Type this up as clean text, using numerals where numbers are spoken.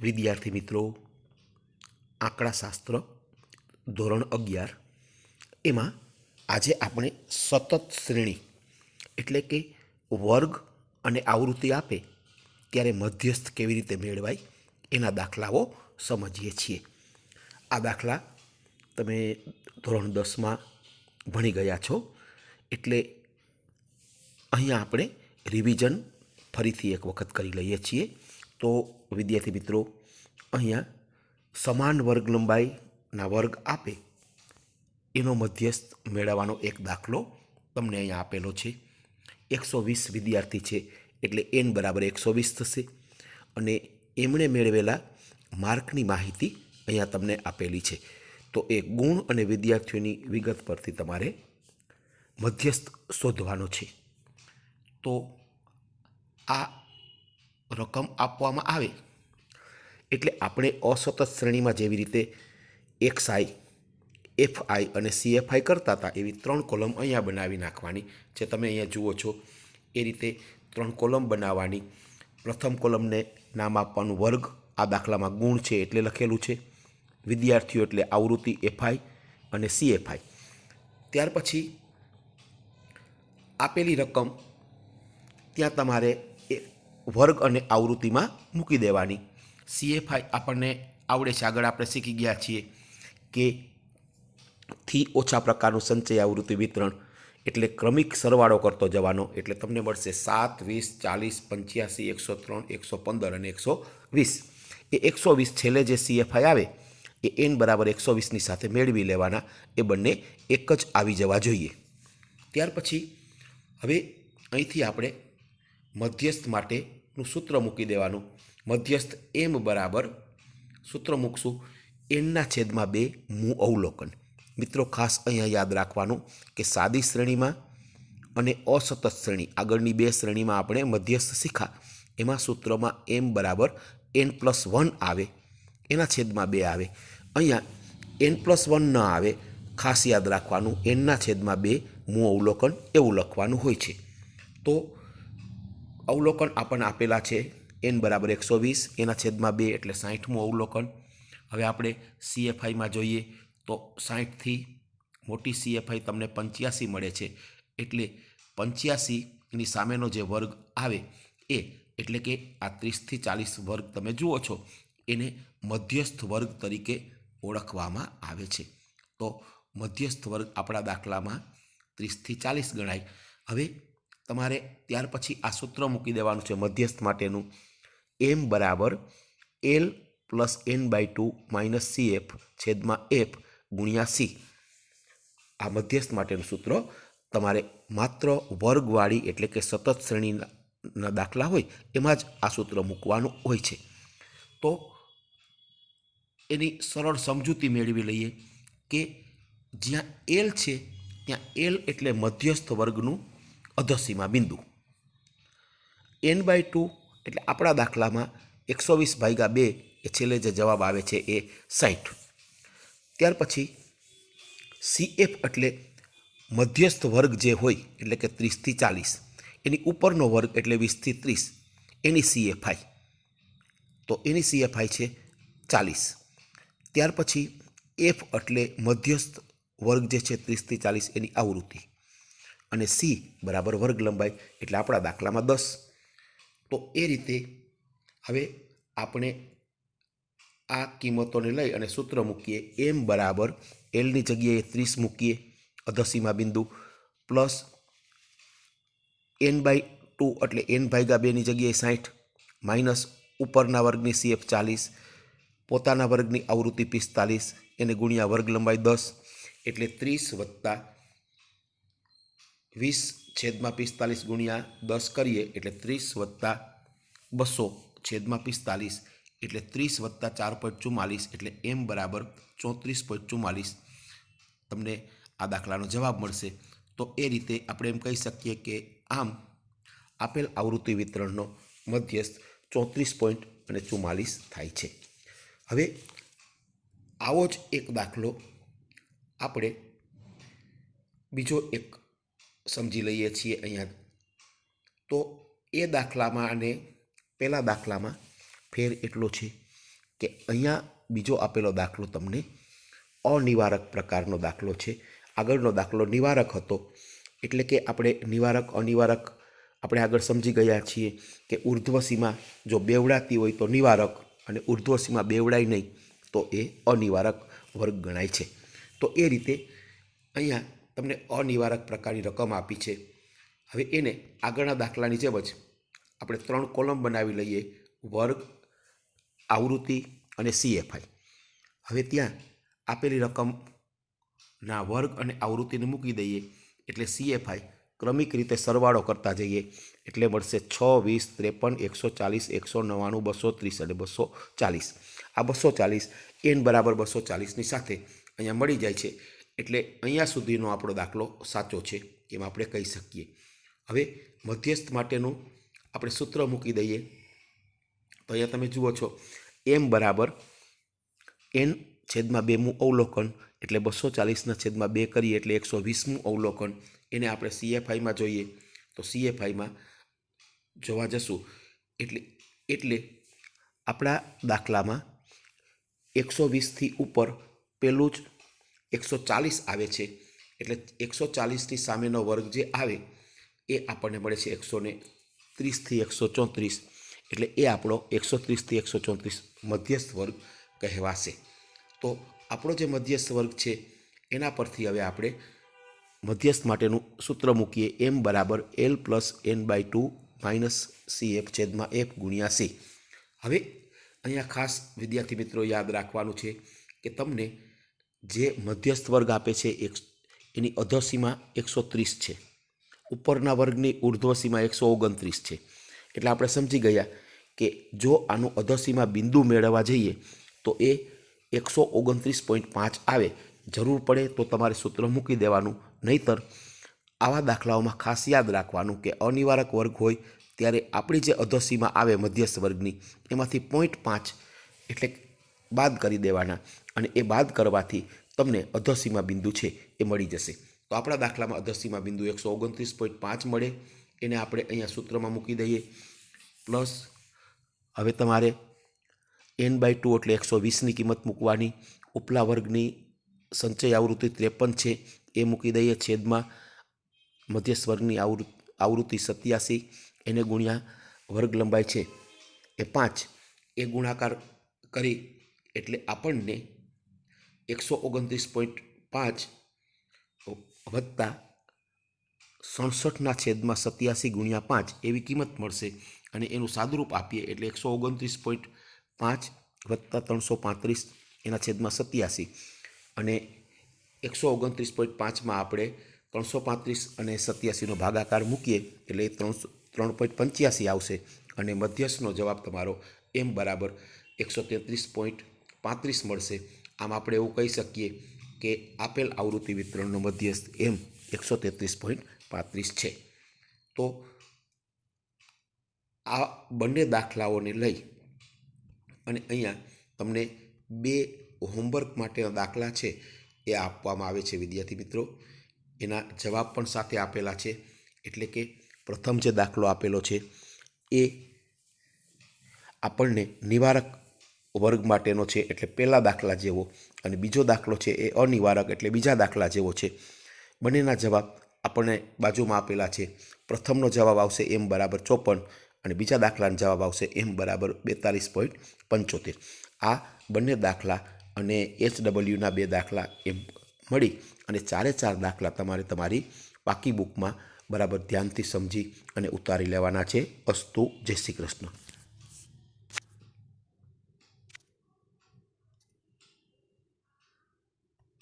વિદ્યાર્થી મિત્રો, આંકડાશાસ્ત્ર ધોરણ 11 એમાં આજે આપણે સતત શ્રેણી એટલે કે વર્ગ અને આવૃત્તિ આપે ત્યારે મધ્યસ્થ કેવી રીતે મેળવાય એના દાખલાઓ સમજીએ છીએ. આ દાખલા તમે ધોરણ 10માં ભણી ગયા છો, એટલે અહીંયા આપણે રિવિઝન ફરીથી એક વખત કરી લઈએ છીએ. તો વિદ્યાર્થી મિત્રો, અહીંયા સમાન વર્ગ લંબાઈના વર્ગ આપે એનો મધ્યસ્થ મેળવવાનો એક દાખલો તમને અહીંયા આપેલો છે. 120 વિદ્યાર્થી છે એટલે n બરાબર 120 થશે અને એમણે મેળવેલા માર્કની માહિતી અહીંયા તમને આપેલી છે. તો એ ગુણ અને વિદ્યાર્થીઓની વિગત પરથી તમારે મધ્યસ્થ શોધવાનો છે. તો આ રકમ આપવામાં આવે એટલે આપણે અસતત શ્રેણીમાં જેવી રીતે XI, FI અને CFI કરતા હતા એવી 3 કોલમ અહીંયા બનાવી નાખવાની જે તમે અહીંયા જુઓ છો. એ રીતે 3 કોલમ બનાવવાની. પ્રથમ કોલમને નામ આપવાનું વર્ગ, આ દાખલામાં ગુણ છે એટલે લખેલું છે. વિદ્યાર્થીઓ એટલે આવૃત્તિ FI અને CFI. ત્યાર પછી આપેલી રકમ ત્યાં તમારે વર્ગ અને આવૃત્તિમાં મૂકી દેવાની. CFI આપણને આવડે છે, આગળ આપણે શીખી ગયા છીએ કે થી ઓછા પ્રકારનું સંચય આવૃત્તિ વિતરણ એટલે ક્રમિક સરવાળો કરતો જવાનો, એટલે તમને મળશે 7, 20, 40, 85, 103, 115 અને 120. એ 120 છેલ્લે જે CFI આવે એ n બરાબર 120ની સાથે મેળવી લેવાના. એ બંને એક જ આવી જવા જોઈએ. ત્યાર પછી હવે અહીંથી આપણે મધ્યસ્થ માટેનું સૂત્ર મૂકી દેવાનું. મધ્યસ્થ m બરાબર સૂત્ર મૂકશું n/2 મૂ અવલોકન. મિત્રો ખાસ અહીંયા યાદ રાખવાનું કે સાદી શ્રેણીમાં અને અસતત શ્રેણી આગળની 2 શ્રેણીમાં આપણે મધ્યસ્થ શીખા એમાં સૂત્રમાં m બરાબર n+1 આવે, એના છેદમાં 2 આવે. અહીંયા n+1 ન આવે, ખાસ યાદ રાખવાનું n/2 મૂ અવલોકન એવું લખવાનું હોય છે. તો અવલોકન આપણને આપેલા છે n બરાબર 120, એના છેદમાં 2 એટલે 60મું અવલોકન. હવે આપણે CFIમાં જોઈએ તો 60થી મોટી CFI તમને 85 મળે છે, એટલે 85ની સામેનો જે વર્ગ આવે એ એટલે કે આ 30થી 40 વર્ગ તમે જુઓ છો એને મધ્યસ્થ વર્ગ તરીકે ઓળખવામાં આવે છે. તો મધ્યસ્થ વર્ગ આપણા દાખલામાં 30થી 40 ગણાય. હવે તમારે ત્યાર પછી આ સૂત્ર મૂકી દેવાનું છે મધ્યસ્થ માટેનું. m બરાબર l + n/2 - CF છેદમાં f ગુણ્યા c. આ મધ્યસ્થ માટેનું સૂત્ર તમારે માત્ર વર્ગવાળી એટલે કે સતત શ્રેણીના દાખલા હોય એમાં જ આ સૂત્ર મૂકવાનું હોય છે. તો એની સરળ સમજૂતી મેળવી લઈએ કે જ્યાં l છે ત્યાં l એટલે મધ્યસ્થ વર્ગનું અધસીમા બિંદુ. n/2 એટલે આપણા દાખલામાં 120/2 એ છેલ્લે જે જવાબ આવે છે એ 60. ત્યાર પછી CF એટલે મધ્યસ્થ વર્ગ જે હોય એટલે કે 30થી 40, એની ઉપરનો વર્ગ એટલે 20થી 30, એની CFI. તો એની CFI છે 40. ત્યાર પછી F એટલે મધ્યસ્થ વર્ગ જે છે 30થી 40 એની આવૃત્તિ, અને C બરાબર વર્ગ લંબાઈ એટલે આપણા દાખલામાં 10. તો એ રીતે હવે આપણે આ કિંમતોને લઈ અને સૂત્ર મૂકીએ. m બરાબર lની જગ્યાએ 30 મૂકીએ અધસીમા બિંદુ, પ્લસ n/2 એટલે n/2ની જગ્યાએ 60, માઇનસ ઉપરના વર્ગની CF 40, પોતાના વર્ગની આવૃત્તિ 45, એને ગુણ્યા વર્ગ લંબાઈ 10 એટલે 30 + 20/45 ગુણ્યા 10 કરીએ એટલે 30 + 200/45 એટલે 30 + 4.44 એટલે m બરાબર 34.44 તમને આ દાખલાનો જવાબ મળશે. તો એ રીતે આપણે એમ કહી શકીએ કે આમ આપેલ આવૃત્તિ વિતરણનો મધ્યસ્થ 34.44 થાય છે. હવે આવો જ એક દાખલો આપણે બીજો એક સમજી લઈએ છીએ અહીંયા. તો એ દાખલામાં અને પહેલા દાખલામાં ફેર એટલો છે કે અહીંયા બીજો આપેલો દાખલો તમને અનિવારક પ્રકારનો દાખલો છે. આગળનો દાખલો નિવારક હતો, એટલે કે આપણે નિવારક અનિવારક આપણે આગળ સમજી ગયા છીએ કે ઉર્ધ્વસીમા જો બેવડાતી હોય તો નિવારક, અને ઉર્ધ્વસીમા બેવડાય નહીં તો એ અનિવારક વર્ગ ગણાય છે. તો એ રીતે અહીંયા તમને અનિવારક પ્રકારની રકમ આપી છે. હવે એને આગળના દાખલાની જેમ જ આપણે 3 કોલમ બનાવી લઈએ: વર્ગ, આવૃત્તિ અને CFI. હવે ત્યાં આપેલી રકમના વર્ગ અને આવૃત્તિને મૂકી દઈએ એટલે CFI ક્રમિક રીતે સરવાળો કરતા જઈએ એટલે મળશે 6, 20, 53, 140, 199, 230 અને 240. આ 240 n બરાબર 240ની સાથે અહીંયા મળી જાય છે, એટલે અહીંયા સુધીનો આપણો દાખલો સાચો છે એમ આપણે કહી શકીએ. હવે મધ્યસ્થ માટેનું આપણે સૂત્ર મૂકી દઈએ તો અહીંયા તમે જુઓ છો m બરાબર n/2મું અવલોકન, એટલે 240/2 કરીએ એટલે 120મું અવલોકન. એને આપણે CFIમાં જોઈએ તો CFIમાં જોવા જશું એટલે આપણા દાખલામાં 120થી ઉપર પેલું જ 140 આવે છે, એટલે 140ની સામેનો વર્ગ જે આવે એ આપણને મળે છે 130થી 134, એટલે એ આપણો 130થી 134 મધ્યસ્થ વર્ગ કહેવાશે. તો આપણો જે મધ્યસ્થ વર્ગ છે એના પરથી હવે આપણે મધ્યસ્થ માટેનું સૂત્ર મૂકીએ: m બરાબર l + n/2 - CF/f × C. હવે અહીંયા ખાસ વિદ્યાર્થી મિત્રો યાદ રાખવાનું છે કે તમને જે મધ્યસ્થ વર્ગ આપે છે એની અધોસીમા 130 છે, ઉપરના વર્ગની ઉર્ધ્વસીમા 129 છે. એટલે આપણે સમજી ગયા કે જો આનું અધોસીમા બિંદુ મેળવવા જઈએ તો એ 129.5 આવે. જરૂર પડે તો તમારે સૂત્ર મૂકી દેવાનું, નહીતર આવા દાખલાઓમાં ખાસ યાદ રાખવાનું કે અનિવારક વર્ગ હોય ત્યારે આપણી જે અધોસીમા આવે મધ્યસ્થ વર્ગની એમાંથી 0.5 એટલે બાદ કરી દેવાના, અને એ બાદ કરવાથી તમને અધોસીમા બિંદુ છે એ મળી જશે. તો આપણા દાખલામાં અધોસીમા બિંદુ 129.5 મળે, એને આપણે અહીંયા સૂત્રમાં મૂકી દઈએ. પ્લસ હવે તમારે n/2 એટલે 120ની કિંમત મૂકવાની, ઉપલા વર્ગની સંચય આવૃત્તિ 53 છે એ મૂકી દઈએ, છેદમાં મધ્યસ્થ વર્ગની આવૃત્તિ 87 એને ગુણ્યા વર્ગ લંબાઈ છે એ 5 એ ગુણાકાર કરી એટલે આપણને 129.5 વત્તા 67/87 × 5 એવી કિંમત મળશે, અને એનું સાદુરૂપ આપીએ એટલે 129.5 વત્તા 335 એના છેદમાં 87, અને 129.5માં આપણે 335 અને 87નો ભાગાકાર મૂકીએ એટલે 3.85 આવશે, અને મધ્યસ્થનો જવાબ તમારો m બરાબર 133.35 મળશે. આમ આપણે એવું કહી શકીએ કે આપેલ આવૃત્તિ વિતરણનો મધ્યસ્થ m 133.35 છે. તો આ બંને દાખલાઓને લઈ અને અહીંયા તમને 2 હોમવર્ક માટેના દાખલા છે એ આપવામાં આવે છે વિદ્યાર્થી મિત્રો. એના જવાબ પણ સાથે આપેલા છે, એટલે કે પ્રથમ જે દાખલો આપેલો છે એ આપણને નિવારક વર્ગ માટેનો છે એટલે પહેલા દાખલા જેવો, અને બીજો દાખલો છે એ અનિવારક એટલે બીજા દાખલા જેવો છે. બંનેના જવાબ આપણને બાજુમાં આપેલા છે. પ્રથમનો જવાબ આવશે m બરાબર 54 અને બીજા દાખલાનો જવાબ આવશે m બરાબર 42.75. આ બંને દાખલા અને HWના 2 દાખલા એમ મળી અને 4 દાખલા તમારે તમારી પાકી બુકમાં બરાબર ધ્યાનથી સમજી અને ઉતારી લેવાના છે. અસ્તુ. જય શ્રી કૃષ્ણ.